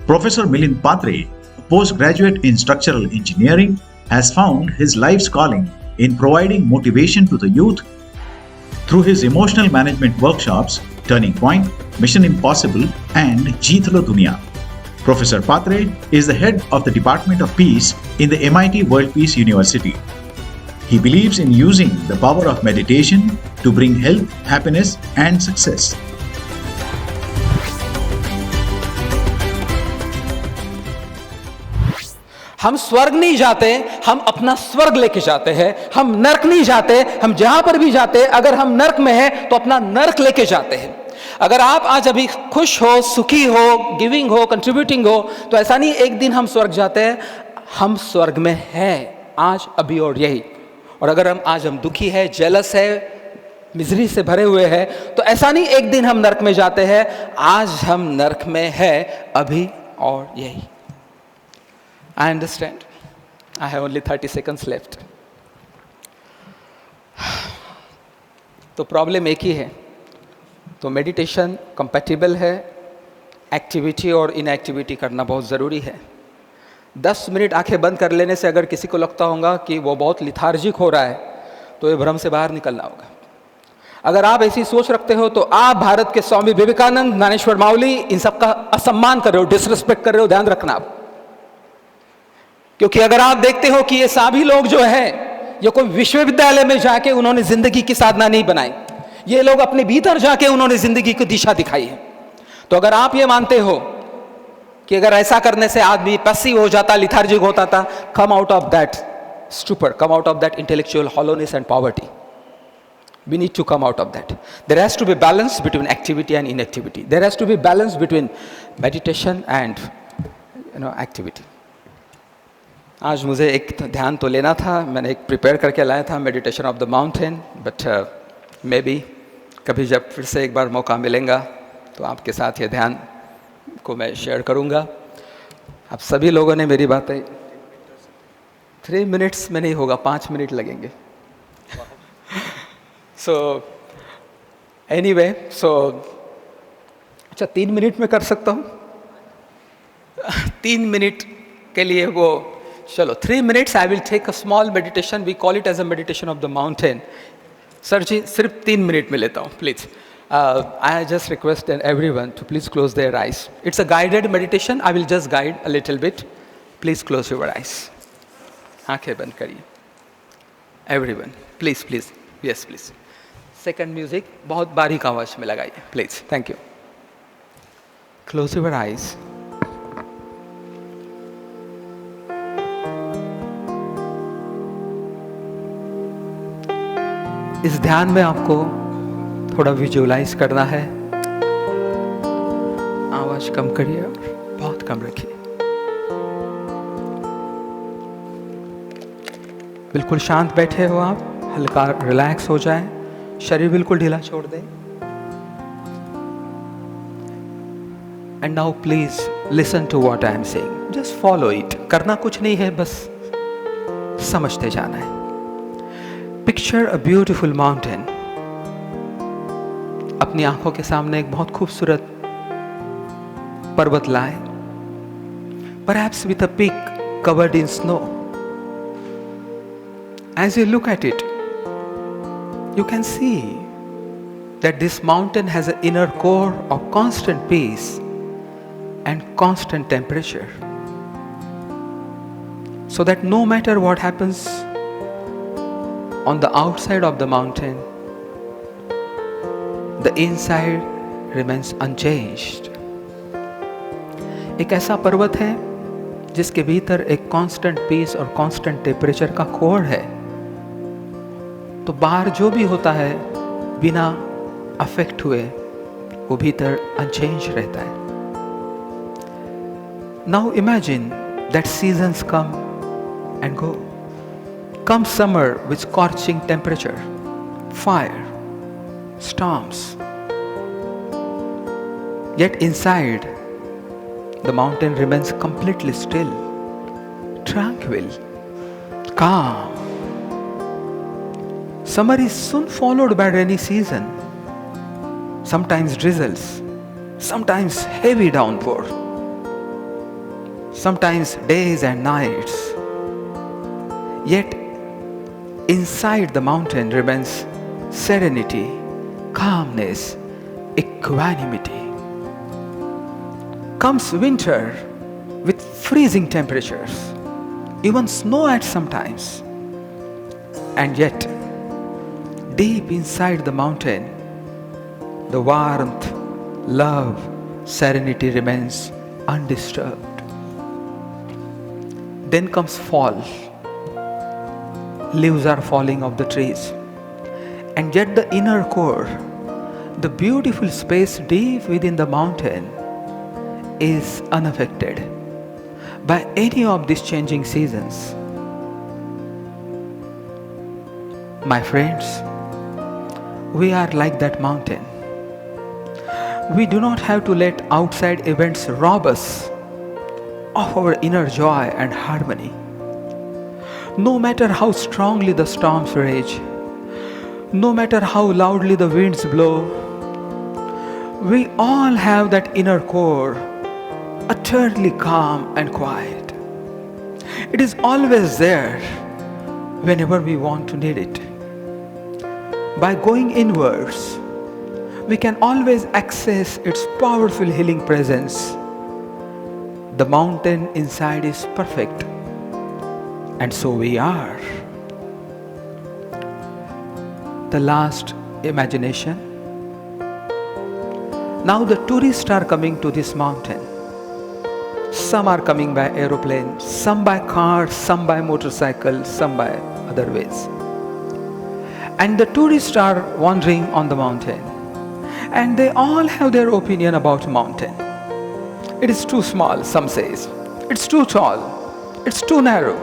Professor Milind Patre, a postgraduate in structural engineering, has found his life's calling in providing motivation to the youth through his emotional management workshops, Turning Point, Mission Impossible, and Jeet Duniya. Professor Patre is the head of the Dept of Peace in the MIT World Peace University. He believes in using the power of meditation to bring health, happiness, and success. हम स्वर्ग नहीं जाते, हम अपना स्वर्ग लेके जाते हैं। हम नर्क नहीं जाते, हम जहां पर भी जाते, अगर हम नर्क में हैं तो अपना नर्क लेके जाते हैं। अगर आप आज अभी खुश हो, सुखी हो, गिविंग हो, कंट्रीब्यूटिंग हो, तो ऐसा नहीं एक दिन हम स्वर्ग जाते हैं। हम स्वर्ग में हैं आज, अभी और यही। और अगर हम दुखी है, जेलस है, मिजरी से भरे हुए हैं, तो ऐसा नहीं एक दिन हम नर्क में जाते हैं। आज हम नर्क में हैं, अभी और यही। I understand. I have only 30 seconds left. तो प्रॉब्लम एक ही है। तो मेडिटेशन कंपैटिबल है, एक्टिविटी और इनएक्टिविटी करना बहुत ज़रूरी है। 10 मिनट आंखें बंद कर लेने से अगर किसी को लगता होगा कि वो बहुत लिथार्जिक हो रहा है, तो ये भ्रम से बाहर निकलना होगा। अगर आप ऐसी सोच रखते हो तो आप भारत के स्वामी विवेकानंद, ज्ञानेश्वर माउली, इन सब का असम्मान कर रहे हो, डिसरिस्पेक्ट कर रहे हो। ध्यान रखना आप, क्योंकि अगर आप देखते हो कि ये सभी लोग जो हैं, ये कोई विश्वविद्यालय में जाके उन्होंने जिंदगी की साधना नहीं बनाई, ये लोग अपने भीतर जाके उन्होंने जिंदगी की दिशा दिखाई है। तो अगर आप ये मानते हो कि अगर ऐसा करने से आदमी पैसिव हो जाता, लिथार्जिक होता था, come out of that stupor, come out of that intellectual hollowness and poverty. We need to come out of that. There has to be balance between activity and inactivity. There has to be balance between meditation and activity. आज मुझे एक ध्यान तो लेना था, मैंने एक prepare करके लाया था, meditation of the mountain, but may be कभी जब फिर से एक बार मौका मिलेगा तो आपके साथ ये ध्यान को मैं शेयर करूँगा। आप सभी लोगों ने मेरी बातें 3 मिनट्स में नहीं होगा, 5 मिनट लगेंगे। सो एनीवे, अच्छा 3 मिनट में कर सकता हूँ? 3 मिनट के लिए वो, चलो 3 minutes I will take a small meditation. We call it as a meditation of the mountain. Sir ji सिर्फ 3 मिनट में लेता हूँ, please. I just request everyone to please close their eyes. It's a guided meditation. I will just guide a little bit. Please close your eyes. आंखें बंद करिए। Everyone, please, please. Yes, please. Second music, बहुत बारीक आवाज़ में लगाइए, please. Thank you. Close your eyes. इस ध्यान में आपको थोड़ा विजुअलाइज करना है। आवाज कम करिए और बहुत कम रखिए। बिल्कुल शांत बैठे हो आप, हल्का रिलैक्स हो जाए, शरीर बिल्कुल ढीला छोड़ दें। And now please listen to what I am saying, just follow it. करना कुछ नहीं है, बस समझते जाना है। Picture a beautiful mountain. अपनी आंखों के सामने एक बहुत खूबसूरत पर्वत लाए, perhaps with a peak covered in snow. As you look at it, you can see that this mountain has an inner core of constant peace and constant temperature, so that no matter what happens on the outside of the mountain, the inside remains unchanged. एक ऐसा पर्वत है जिसके भीतर एक constant piece और constant temperature का core है, तो बाहर जो भी होता है बिना अफेक्ट हुए वो भीतर अनचेंज रहता है। Now imagine that seasons come and go. Come summer with scorching temperature, fire, storms. Yet inside, the mountain remains completely still, tranquil, calm. Summer is soon followed by rainy season. Sometimes drizzles, sometimes heavy downpour. sometimes days and nights. Yet inside the mountain remains serenity, calmness, equanimity. Comes winter with freezing temperatures, even snow at some times. And yet, deep inside the mountain, the warmth, love, serenity remains undisturbed. Then comes fall. Leaves are falling off the trees. And yet the inner core, the beautiful space deep within the mountain, is unaffected by any of these changing seasons. My friends, we are like that mountain. We do not have to let outside events rob us of our inner joy and harmony. No matter how strongly the storms rage, no matter how loudly the winds blow, we all have that inner core, utterly calm and quiet. It is always there whenever we want to need it. By going inwards, we can always access its powerful healing presence. The mountain inside is perfect, and so we are. The last imagination. Now the tourists are coming to this mountain. Some are coming by aeroplane, some by car, some by motorcycle, some by other ways. And the tourists are wandering on the mountain. And they all have their opinion about mountain. It is too small, some says. It's too tall. It's too narrow.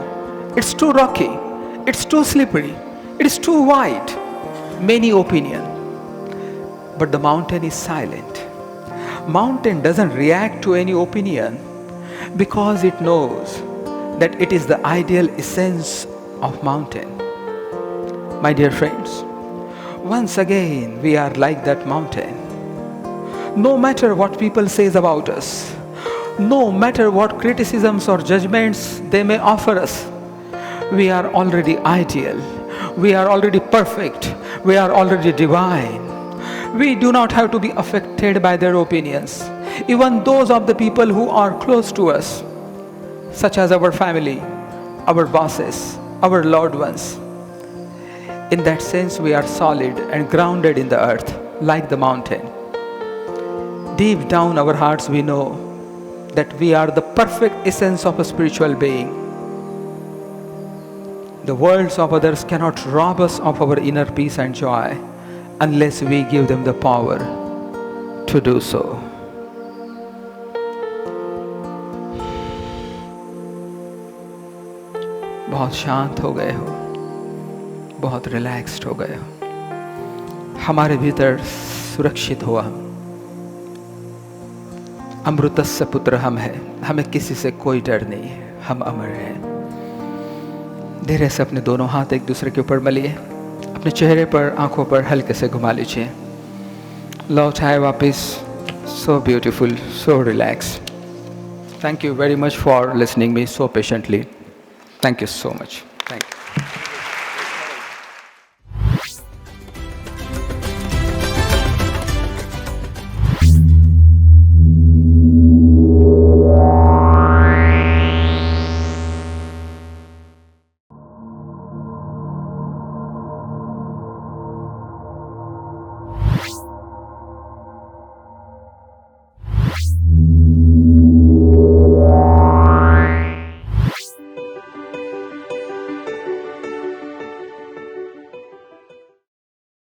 It's too rocky. It's too slippery. It is too wide. Many opinions. But the mountain is silent. Mountain doesn't react to any opinion because it knows that it is the ideal essence of mountain. My dear friends, once again we are like that mountain. No matter what people say about us, no matter what criticisms or judgments they may offer us, we are already ideal, we are already perfect, we are already divine. We do not have to be affected by their opinions, even those of the people who are close to us, such as our family, our bosses, our loved ones. In that sense, we are solid and grounded in the earth, like the mountain. Deep down our hearts we know that we are the perfect essence of a spiritual being. The worlds of others cannot rob us of our inner peace and joy unless we give them the power to do so. बहुत शांत हो गए हो, बहुत relaxed हो गए हो, हमारे भीतर सुरक्षित हुआ। अमृतस्य पुत्र हम हैं, हमें किसी से कोई डर नहीं है, हम अमर हैं। धीरे से अपने दोनों हाथ एक दूसरे के ऊपर मलिए, अपने चेहरे पर, आंखों पर हल्के से घुमा लीजिए। लौट आए वापस, so beautiful, so relaxed. Thank you very much for listening me so patiently. Thank you so much.